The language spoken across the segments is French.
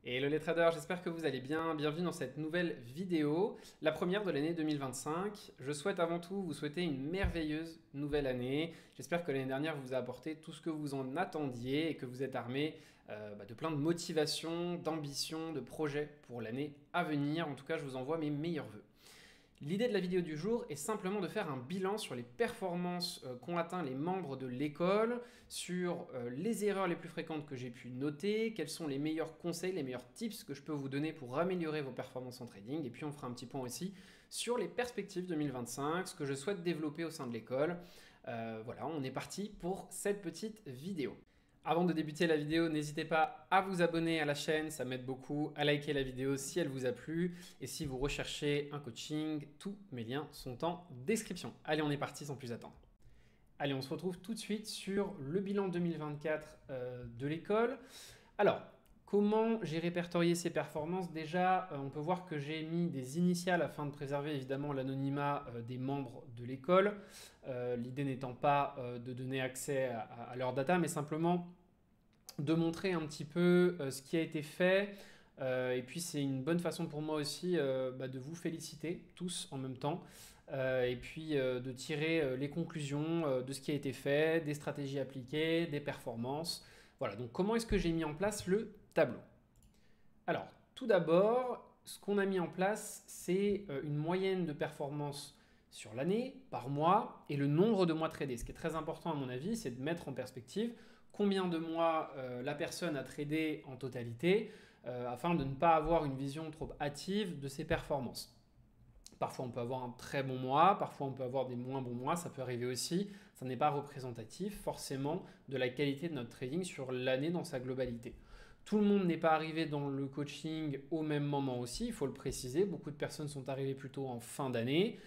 Hello les traders, j'espère que vous allez bien. Bienvenue dans cette nouvelle vidéo, la première de l'année 2025. Je souhaite avant tout vous souhaiter une merveilleuse nouvelle année. J'espère que l'année dernière vous a apporté tout ce que vous en attendiez et que vous êtes armé de plein de motivation, d'ambition, de projets pour l'année à venir. En tout cas, je vous envoie mes meilleurs vœux. L'idée de la vidéo du jour est simplement de faire un bilan sur les performances qu'ont atteint les membres de l'école, sur les erreurs les plus fréquentes que j'ai pu noter, quels sont les meilleurs conseils, les meilleurs tips que je peux vous donner pour améliorer vos performances en trading, et puis on fera un petit point aussi sur les perspectives 2025, ce que je souhaite développer au sein de l'école. Voilà, on est parti pour cette petite vidéo. Avant de débuter la vidéo, n'hésitez pas à vous abonner à la chaîne, ça m'aide beaucoup, à liker la vidéo si elle vous a plu. Et si vous recherchez un coaching, tous mes liens sont en description. Allez, on est parti sans plus attendre. Allez, on se retrouve tout de suite sur le bilan 2024 de l'école. Alors, comment j'ai répertorié ces performances? Déjà, on peut voir que j'ai mis des initiales afin de préserver évidemment l'anonymat des membres de l'école. L'idée n'étant pas de donner accès à leurs data, mais simplement de montrer un petit peu ce qui a été fait. Et puis c'est une bonne façon pour moi aussi de vous féliciter tous en même temps. Et puis de tirer les conclusions de ce qui a été fait, des stratégies appliquées, des performances. Voilà, donc comment est-ce que j'ai mis en place le tableau? Alors, tout d'abord, ce qu'on a mis en place, c'est une moyenne de performance sur l'année, par mois, et le nombre de mois tradés. Ce qui est très important à mon avis, c'est de mettre en perspective combien de mois la personne a tradé en totalité, afin de ne pas avoir une vision trop hâtive de ses performances. Parfois on peut avoir un très bon mois, parfois on peut avoir des moins bons mois, ça peut arriver aussi. Ça n'est pas représentatif forcément de la qualité de notre trading sur l'année dans sa globalité. Tout le monde n'est pas arrivé dans le coaching au même moment aussi, il faut le préciser. Beaucoup de personnes sont arrivées plutôt en fin d'année.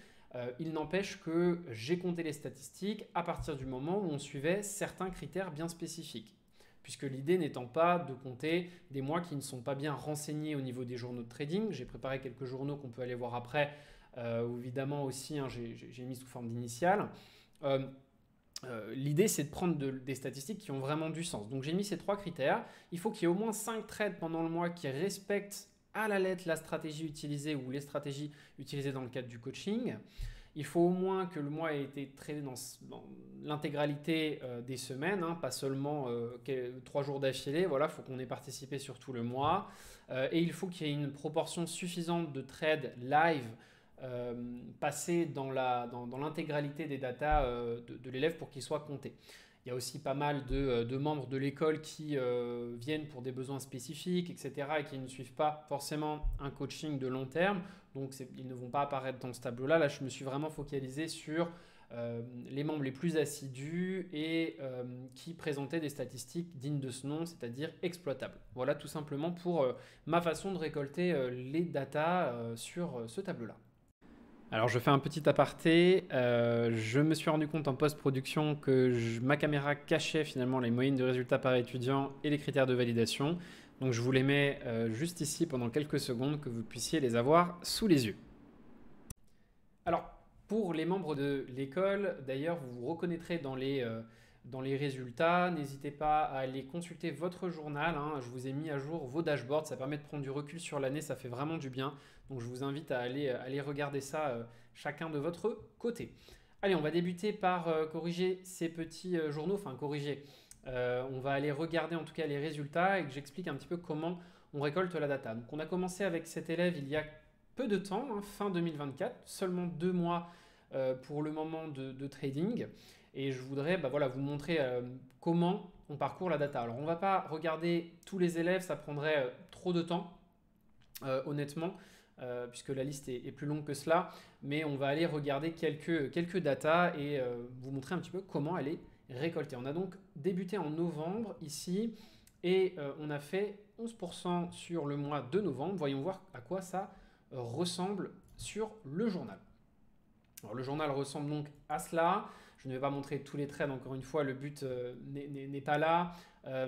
Il n'empêche que j'ai compté les statistiques à partir du moment où on suivait certains critères bien spécifiques. Puisque l'idée n'étant pas de compter des mois qui ne sont pas bien renseignés au niveau des journaux de trading. J'ai préparé quelques journaux qu'on peut aller voir après, où évidemment aussi j'ai mis sous forme d'initiales. L'idée, c'est de prendre des statistiques qui ont vraiment du sens. Donc j'ai mis ces trois critères. Il faut qu'il y ait au moins 5 trades pendant le mois qui respectent à la lettre la stratégie utilisée ou les stratégies utilisées dans le cadre du coaching. Il faut au moins que le mois ait été tradé dans l'intégralité des semaines, hein, pas seulement 3 jours d'affilée. Voilà, il faut qu'on ait participé sur tout le mois. Et il faut qu'il y ait une proportion suffisante de trades live passés dans l'intégralité des datas de l'élève pour qu'il soit compté. Il y a aussi pas mal de membres de l'école qui viennent pour des besoins spécifiques, etc. et qui ne suivent pas forcément un coaching de long terme. Donc ils ne vont pas apparaître dans ce tableau-là. Là, je me suis vraiment focalisé sur les membres les plus assidus et qui présentaient des statistiques dignes de ce nom, c'est-à-dire exploitables. Voilà tout simplement pour ma façon de récolter les datas sur ce tableau-là. Alors je fais un petit aparté, je me suis rendu compte en post-production que ma caméra cachait finalement les moyennes de résultats par étudiant et les critères de validation. Donc je vous les mets juste ici pendant quelques secondes que vous puissiez les avoir sous les yeux. Alors pour les membres de l'école, d'ailleurs vous vous reconnaîtrez dans les résultats. N'hésitez pas à aller consulter votre journal, hein. Je vous ai mis à jour vos dashboards, ça permet de prendre du recul sur l'année, ça fait vraiment du bien. Donc je vous invite à aller regarder ça chacun de votre côté. Allez, on va débuter par corriger ces petits journaux, enfin corriger. On va aller regarder en tout cas les résultats et que j'explique un petit peu comment on récolte la data. Donc on a commencé avec cet élève il y a peu de temps, hein, fin 2024, seulement 2 mois pour le moment de trading. Et je voudrais voilà, vous montrer comment on parcourt la data. Alors on ne va pas regarder tous les élèves, ça prendrait trop de temps, honnêtement, puisque la liste est plus longue que cela. Mais on va aller regarder quelques datas et vous montrer un petit peu comment elle est récoltée. On a donc débuté en novembre ici et on a fait 11% sur le mois de novembre. Voyons voir à quoi ça ressemble sur le journal. Alors le journal ressemble donc à cela. Je ne vais pas montrer tous les trades, encore une fois, le but n'est pas là,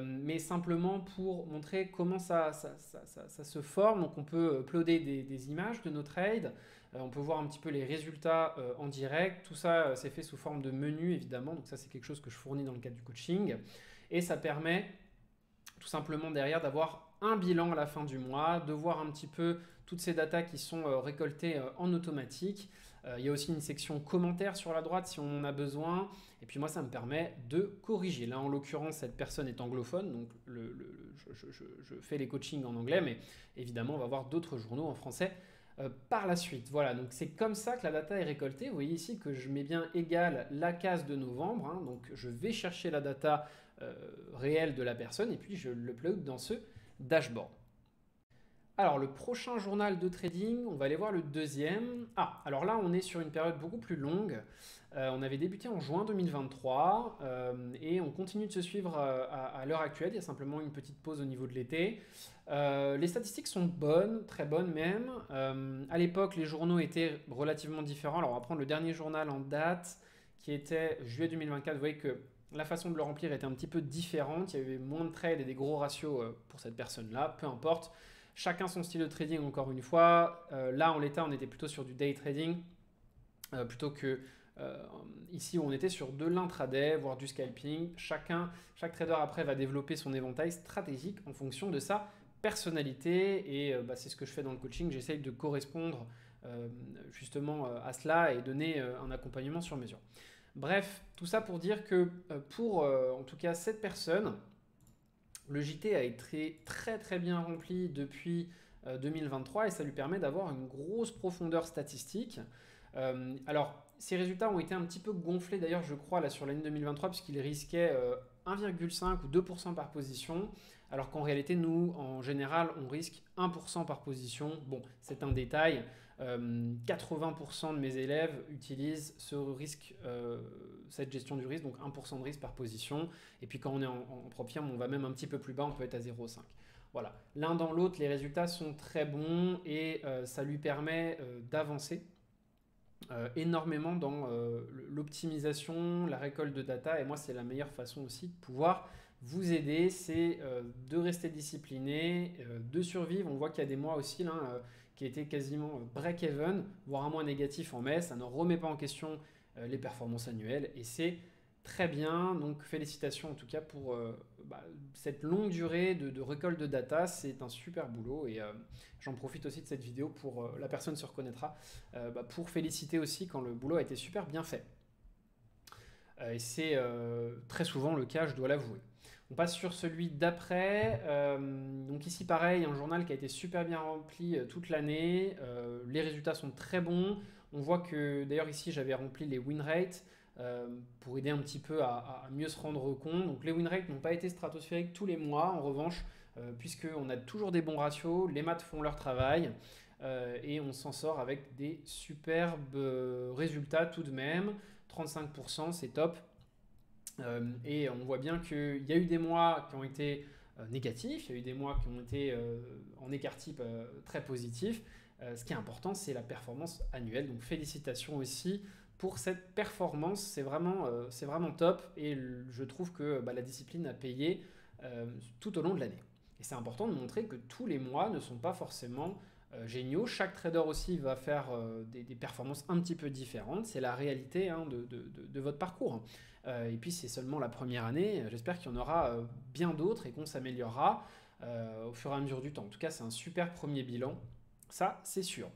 mais simplement pour montrer comment ça se forme. Donc on peut uploader des images de nos trades, on peut voir un petit peu les résultats en direct. Tout ça, c'est fait sous forme de menu, évidemment. Donc ça, c'est quelque chose que je fournis dans le cadre du coaching. Et ça permet tout simplement derrière d'avoir un bilan à la fin du mois, de voir un petit peu toutes ces datas qui sont récoltées en automatique. Il y a aussi une section commentaires sur la droite si on en a besoin. Et puis moi, ça me permet de corriger. Là, en l'occurrence, cette personne est anglophone, donc je fais les coachings en anglais, mais évidemment, on va voir d'autres journaux en français par la suite. Voilà, donc c'est comme ça que la data est récoltée. Vous voyez ici que je mets bien égal la case de novembre. Hein, donc je vais chercher la data réelle de la personne et puis je l'upload dans ce dashboard. Alors le prochain journal de trading, on va aller voir le deuxième. Ah, alors là on est sur une période beaucoup plus longue. On avait débuté en juin 2023 et on continue de se suivre à l'heure actuelle. Il y a simplement une petite pause au niveau de l'été. Les statistiques sont bonnes, très bonnes même. À l'époque, les journaux étaient relativement différents. Alors on va prendre le dernier journal en date qui était juillet 2024. Vous voyez que la façon de le remplir était un petit peu différente. Il y avait moins de trades et des gros ratios pour cette personne-là, peu importe. Chacun son style de trading, encore une fois. Là, en l'état, on était plutôt sur du day trading, plutôt que ici où on était sur de l'intraday, voire du scalping. Chaque trader après va développer son éventail stratégique en fonction de sa personnalité. Et c'est ce que je fais dans le coaching. J'essaye de correspondre justement à cela et donner un accompagnement sur mesure. Bref, tout ça pour dire que pour en tout cas cette personne, le JT a été très très bien rempli depuis 2023 et ça lui permet d'avoir une grosse profondeur statistique. Alors, ces résultats ont été un petit peu gonflés d'ailleurs, je crois, là sur l'année 2023, puisqu'ils risquaient 1,5 ou 2% par position, alors qu'en réalité, nous, en général, on risque 1% par position. Bon, c'est un détail. 80% de mes élèves utilisent ce risque, cette gestion du risque, donc 1% de risque par position. Et puis quand on est en propre, on va même un petit peu plus bas, on peut être à 0,5. Voilà, l'un dans l'autre, les résultats sont très bons et ça lui permet d'avancer énormément dans l'optimisation, la récolte de data. Et moi, c'est la meilleure façon aussi de pouvoir vous aider, c'est de rester discipliné, de survivre. On voit qu'il y a des mois aussi là, qui étaient quasiment break-even, voire un mois négatif en mai. Ça ne remet pas en question les performances annuelles et c'est très bien. Donc félicitations en tout cas pour cette longue durée de récolte de data. C'est un super boulot et j'en profite aussi de cette vidéo pour, la personne se reconnaîtra, pour féliciter aussi quand le boulot a été super bien fait. Et c'est très souvent le cas, je dois l'avouer. On passe sur celui d'après. Donc ici, pareil, un journal qui a été super bien rempli toute l'année. Les résultats sont très bons. On voit que, d'ailleurs, ici, j'avais rempli les win rates pour aider un petit peu à mieux se rendre compte. Donc les win rates n'ont pas été stratosphériques tous les mois. En revanche, puisqu'on a toujours des bons ratios, les maths font leur travail. Et on s'en sort avec des superbes résultats tout de même. 35%, c'est top. Et on voit bien qu'il y a eu des mois qui ont été négatifs, il y a eu des mois qui ont été en écart type très positifs. Ce qui est important, c'est la performance annuelle. Donc félicitations aussi pour cette performance, c'est vraiment top. Et je trouve que la discipline a payé tout au long de l'année. Et c'est important de montrer que tous les mois ne sont pas forcément géniaux. Chaque trader aussi va faire des performances un petit peu différentes. C'est la réalité de votre parcours. Et puis c'est seulement la première année. J'espère qu'il y en aura bien d'autres et qu'on s'améliorera au fur et à mesure du temps. En tout cas, c'est un super premier bilan. Ça, c'est sûr.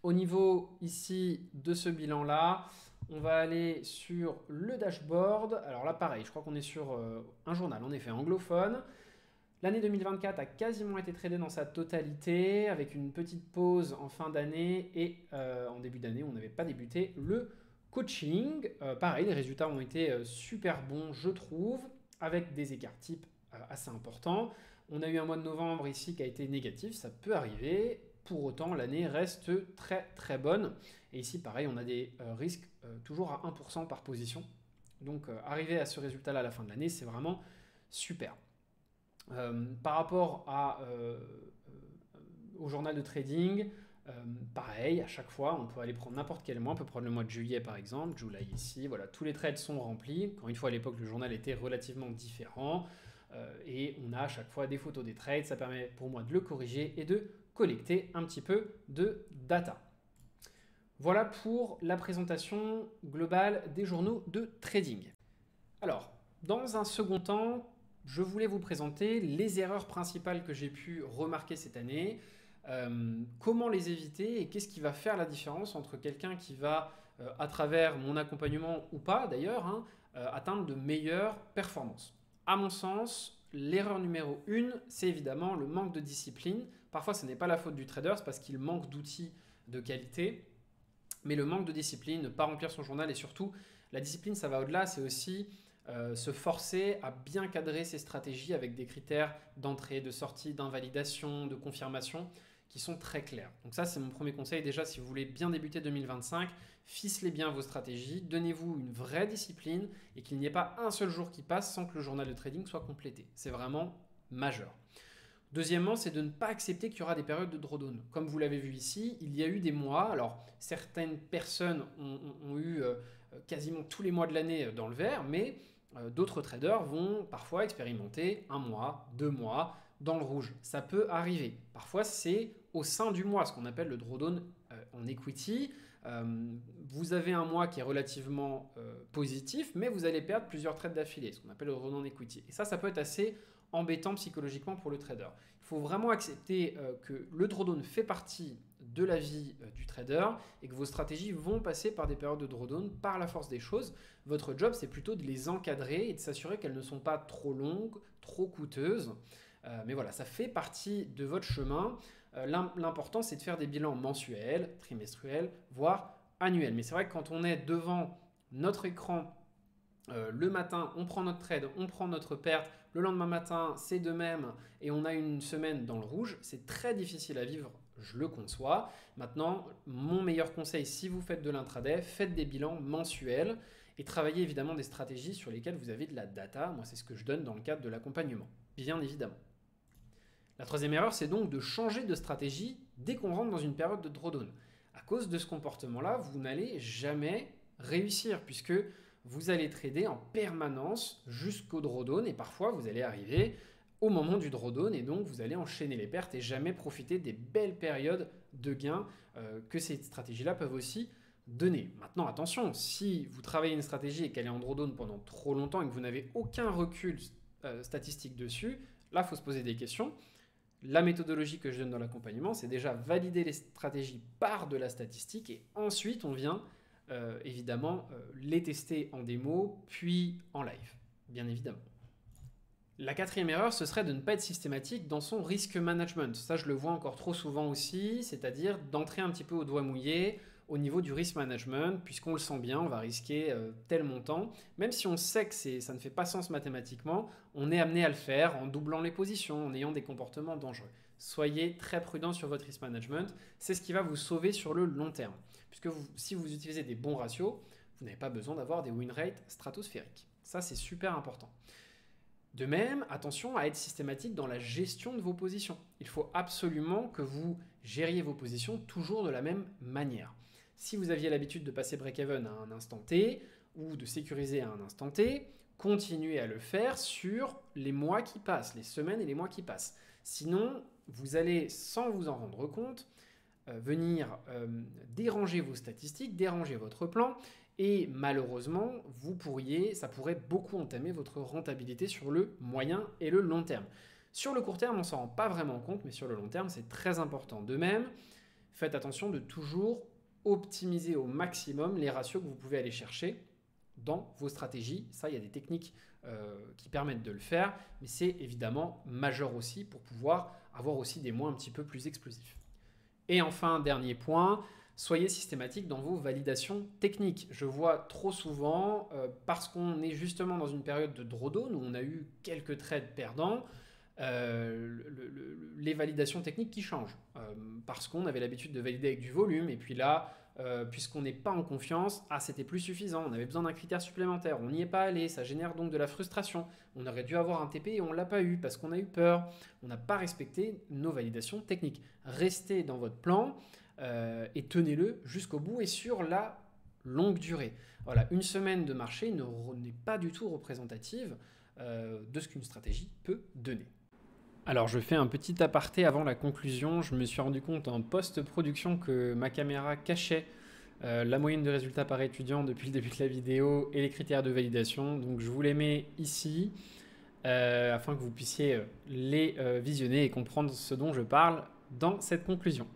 Au niveau ici de ce bilan-là, on va aller sur le dashboard. Alors là, pareil, je crois qu'on est sur un journal, en effet, anglophone. L'année 2024 a quasiment été tradée dans sa totalité, avec une petite pause en fin d'année et en début d'année, on n'avait pas débuté le coaching. Pareil, les résultats ont été super bons, je trouve, avec des écarts types assez importants. On a eu un mois de novembre ici qui a été négatif, ça peut arriver. Pour autant, l'année reste très très bonne. Et ici, pareil, on a des risques toujours à 1% par position. Donc, arriver à ce résultat-là à la fin de l'année, c'est vraiment super. Par rapport au journal de trading, pareil, à chaque fois, on peut aller prendre n'importe quel mois. On peut prendre le mois de juillet par exemple, July ici. Voilà, tous les trades sont remplis. Encore une fois, à l'époque, le journal était relativement différent. Et on a à chaque fois des photos des trades. Ça permet pour moi de le corriger et de collecter un petit peu de data. Voilà pour la présentation globale des journaux de trading. Alors, dans un second temps, je voulais vous présenter les erreurs principales que j'ai pu remarquer cette année, comment les éviter et qu'est-ce qui va faire la différence entre quelqu'un qui va, à travers mon accompagnement ou pas d'ailleurs, hein, atteindre de meilleures performances. À mon sens, l'erreur numéro 1, c'est évidemment le manque de discipline. Parfois, ce n'est pas la faute du trader, c'est parce qu'il manque d'outils de qualité. Mais le manque de discipline, ne pas remplir son journal et surtout, la discipline, ça va au-delà, c'est aussi se forcer à bien cadrer ses stratégies avec des critères d'entrée, de sortie, d'invalidation, de confirmation qui sont très clairs. Donc ça, c'est mon premier conseil. Déjà, si vous voulez bien débuter 2025, ficelez bien vos stratégies, donnez-vous une vraie discipline et qu'il n'y ait pas un seul jour qui passe sans que le journal de trading soit complété. C'est vraiment majeur. Deuxièmement, c'est de ne pas accepter qu'il y aura des périodes de drawdown. Comme vous l'avez vu ici, il y a eu des mois, alors certaines personnes ont eu quasiment tous les mois de l'année dans le vert, mais d'autres traders vont parfois expérimenter un mois, 2 mois dans le rouge. Ça peut arriver. Parfois, c'est au sein du mois, ce qu'on appelle le drawdown en equity. Vous avez un mois qui est relativement positif, mais vous allez perdre plusieurs trades d'affilée, ce qu'on appelle le drawdown en equity. Et ça peut être assez embêtant psychologiquement pour le trader. Il faut vraiment accepter que le drawdown fait partie de la vie du trader et que vos stratégies vont passer par des périodes de drawdown par la force des choses. Votre job, c'est plutôt de les encadrer et de s'assurer qu'elles ne sont pas trop longues, trop coûteuses. Mais voilà, ça fait partie de votre chemin. L'important, c'est de faire des bilans mensuels, trimestriels, voire annuels. Mais c'est vrai que quand on est devant notre écran le matin, on prend notre trade, on prend notre perte. Le lendemain matin, c'est de même et on a une semaine dans le rouge. C'est très difficile à vivre, je le conçois. Maintenant, mon meilleur conseil, si vous faites de l'intraday, faites des bilans mensuels et travaillez évidemment des stratégies sur lesquelles vous avez de la data. Moi, c'est ce que je donne dans le cadre de l'accompagnement, bien évidemment. La troisième erreur, c'est donc de changer de stratégie dès qu'on rentre dans une période de drawdown. À cause de ce comportement-là, vous n'allez jamais réussir puisque vous allez trader en permanence jusqu'au drawdown et parfois vous allez arriver au moment du drawdown et donc vous allez enchaîner les pertes et jamais profiter des belles périodes de gains que ces stratégies-là peuvent aussi donner. Maintenant, attention, si vous travaillez une stratégie et qu'elle est en drawdown pendant trop longtemps et que vous n'avez aucun recul statistique dessus, là, il faut se poser des questions. La méthodologie que je donne dans l'accompagnement, c'est déjà valider les stratégies par de la statistique et ensuite on vient évidemment les tester en démo puis en live, bien évidemment. La quatrième erreur, ce serait de ne pas être systématique dans son risk management. Ça, je le vois encore trop souvent aussi, c'est-à-dire d'entrer un petit peu au doigt mouillé au niveau du risk management, puisqu'on le sent bien, on va risquer tel montant. Même si on sait que ça ne fait pas sens mathématiquement, on est amené à le faire en doublant les positions, en ayant des comportements dangereux. Soyez très prudent sur votre risk management, c'est ce qui va vous sauver sur le long terme. Puisque si vous utilisez des bons ratios, vous n'avez pas besoin d'avoir des win rates stratosphériques. Ça, c'est super important. De même, attention à être systématique dans la gestion de vos positions. Il faut absolument que vous gériez vos positions toujours de la même manière. Si vous aviez l'habitude de passer break-even à un instant T ou de sécuriser à un instant T, continuez à le faire sur les mois qui passent, les semaines et les mois qui passent. Sinon, vous allez, sans vous en rendre compte, venir déranger vos statistiques, déranger votre plan et malheureusement, ça pourrait beaucoup entamer votre rentabilité sur le moyen et le long terme. Sur le court terme, on ne s'en rend pas vraiment compte, mais sur le long terme, c'est très important. De même, faites attention de toujours optimiser au maximum les ratios que vous pouvez aller chercher dans vos stratégies. Ça, il y a des techniques qui permettent de le faire, mais c'est évidemment majeur aussi pour pouvoir avoir aussi des mois un petit peu plus explosifs. Et enfin, dernier point, soyez systématique dans vos validations techniques. Je vois trop souvent, parce qu'on est justement dans une période de drawdown où on a eu quelques trades perdants, les validations techniques qui changent. Parce qu'on avait l'habitude de valider avec du volume, et puis là, puisqu'on n'est pas en confiance, c'était plus suffisant, on avait besoin d'un critère supplémentaire, on n'y est pas allé, ça génère donc de la frustration. On aurait dû avoir un TP et on ne l'a pas eu parce qu'on a eu peur. On n'a pas respecté nos validations techniques. Restez dans votre plan et tenez-le jusqu'au bout et sur la longue durée. Voilà, une semaine de marché n'est pas du tout représentative de ce qu'une stratégie peut donner. Alors je fais un petit aparté avant la conclusion. Je me suis rendu compte en post-production que ma caméra cachait la moyenne de résultats par étudiant depuis le début de la vidéo et les critères de validation. Donc je vous les mets ici. afin que vous puissiez les visionner et comprendre ce dont je parle dans cette conclusion.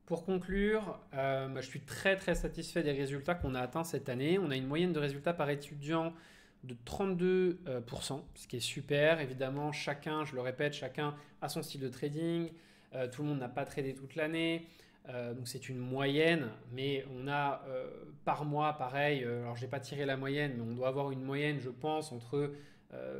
Pour conclure, je suis très très satisfait des résultats qu'on a atteints cette année. On a une moyenne de résultats par étudiant de 32%, ce qui est super. Évidemment, chacun, je le répète, chacun a son style de trading. Tout le monde n'a pas tradé toute l'année. Donc c'est une moyenne, mais on a par mois, pareil, alors je n'ai pas tiré la moyenne, mais on doit avoir une moyenne, je pense, entre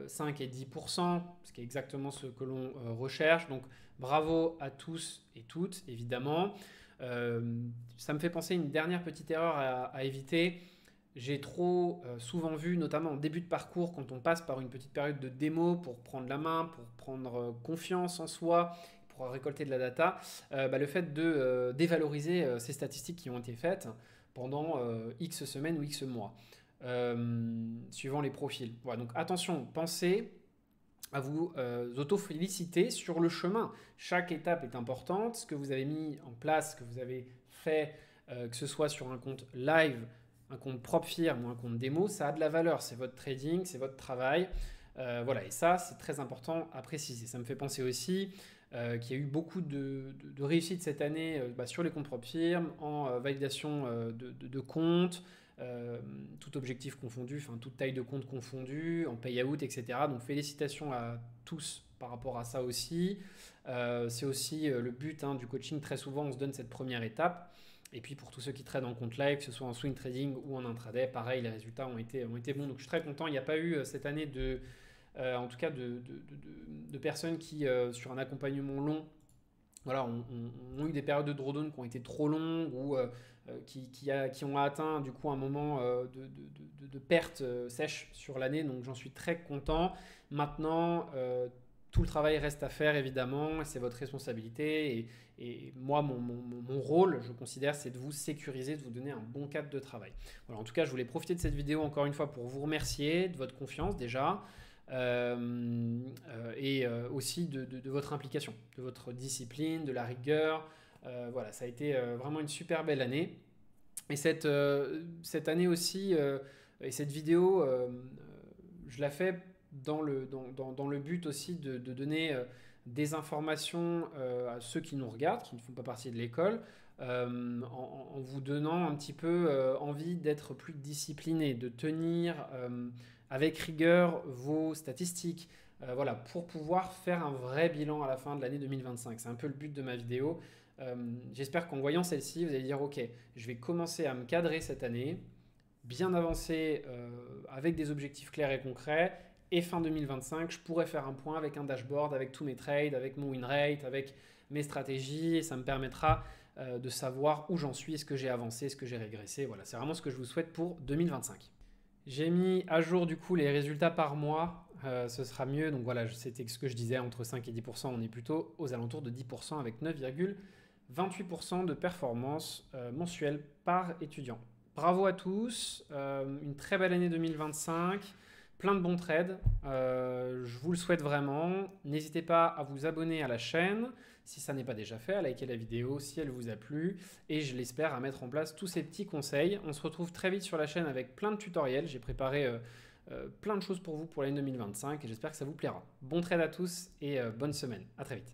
5 et 10%, ce qui est exactement ce que l'on recherche. Donc bravo à tous et toutes, évidemment. Ça me fait penser à une dernière petite erreur à éviter. J'ai trop souvent vu, notamment en début de parcours, quand on passe par une petite période de démo pour prendre la main, pour prendre confiance en soi, pour récolter de la data, le fait de dévaloriser ces statistiques qui ont été faites pendant X semaines ou X mois, suivant les profils. Voilà, donc attention, pensez à vous auto-féliciter sur le chemin. Chaque étape est importante. Ce que vous avez mis en place, ce que vous avez fait, que ce soit sur un compte live, un compte propre firme ou un compte démo, ça a de la valeur. C'est votre trading, c'est votre travail. Voilà, et ça, c'est très important à préciser. Ça me fait penser aussi qu'il y a eu beaucoup de réussite cette année sur les comptes propres firmes, en validation de comptes, tout objectif confondu, enfin toute taille de compte confondue, en payout, etc. Donc félicitations à tous par rapport à ça aussi. C'est aussi le but du coaching. Très souvent, on se donne cette première étape. Et puis pour tous ceux qui tradent en compte live, que ce soit en swing trading ou en intraday, pareil, les résultats ont été bons. Donc je suis très content. Il n'y a pas eu cette année en tout cas de personnes qui, sur un accompagnement long, voilà, ont eu des périodes de drawdown qui ont été trop longues ou qui ont atteint du coup un moment de perte sèche sur l'année. Donc j'en suis très content. Maintenant, tout le travail reste à faire évidemment, c'est votre responsabilité et moi mon rôle, je considère, c'est de vous sécuriser, de vous donner un bon cadre de travail. Voilà, en tout cas, je voulais profiter de cette vidéo encore une fois pour vous remercier de votre confiance déjà. Et aussi de votre implication, de votre discipline, de la rigueur. Voilà, ça a été vraiment une super belle année. Et cette année aussi, et cette vidéo, je la fais dans le but aussi de donner des informations à ceux qui nous regardent, qui ne font pas partie de l'école, en vous donnant un petit peu envie d'être plus discipliné, de tenir avec rigueur vos statistiques, voilà, pour pouvoir faire un vrai bilan à la fin de l'année 2025. C'est un peu le but de ma vidéo. J'espère qu'en voyant celle-ci, vous allez dire ok, je vais commencer à me cadrer cette année, bien avancer avec des objectifs clairs et concrets, et fin 2025, je pourrais faire un point avec un dashboard, avec tous mes trades, avec mon win rate, avec mes stratégies, et ça me permettra de savoir où j'en suis, est-ce que j'ai avancé, est-ce que j'ai régressé. Voilà, c'est vraiment ce que je vous souhaite pour 2025. J'ai mis à jour du coup les résultats par mois, ce sera mieux. Donc voilà, c'était ce que je disais, entre 5 et 10%, on est plutôt aux alentours de 10% avec 9,28% de performance mensuelle par étudiant. Bravo à tous, une très belle année 2025, plein de bons trades, je vous le souhaite vraiment. N'hésitez pas à vous abonner à la chaîne si ça n'est pas déjà fait, à liker la vidéo si elle vous a plu et je l'espère à mettre en place tous ces petits conseils. On se retrouve très vite sur la chaîne avec plein de tutoriels, j'ai préparé plein de choses pour vous pour l'année 2025 et j'espère que ça vous plaira. Bon trade à tous et bonne semaine, à très vite.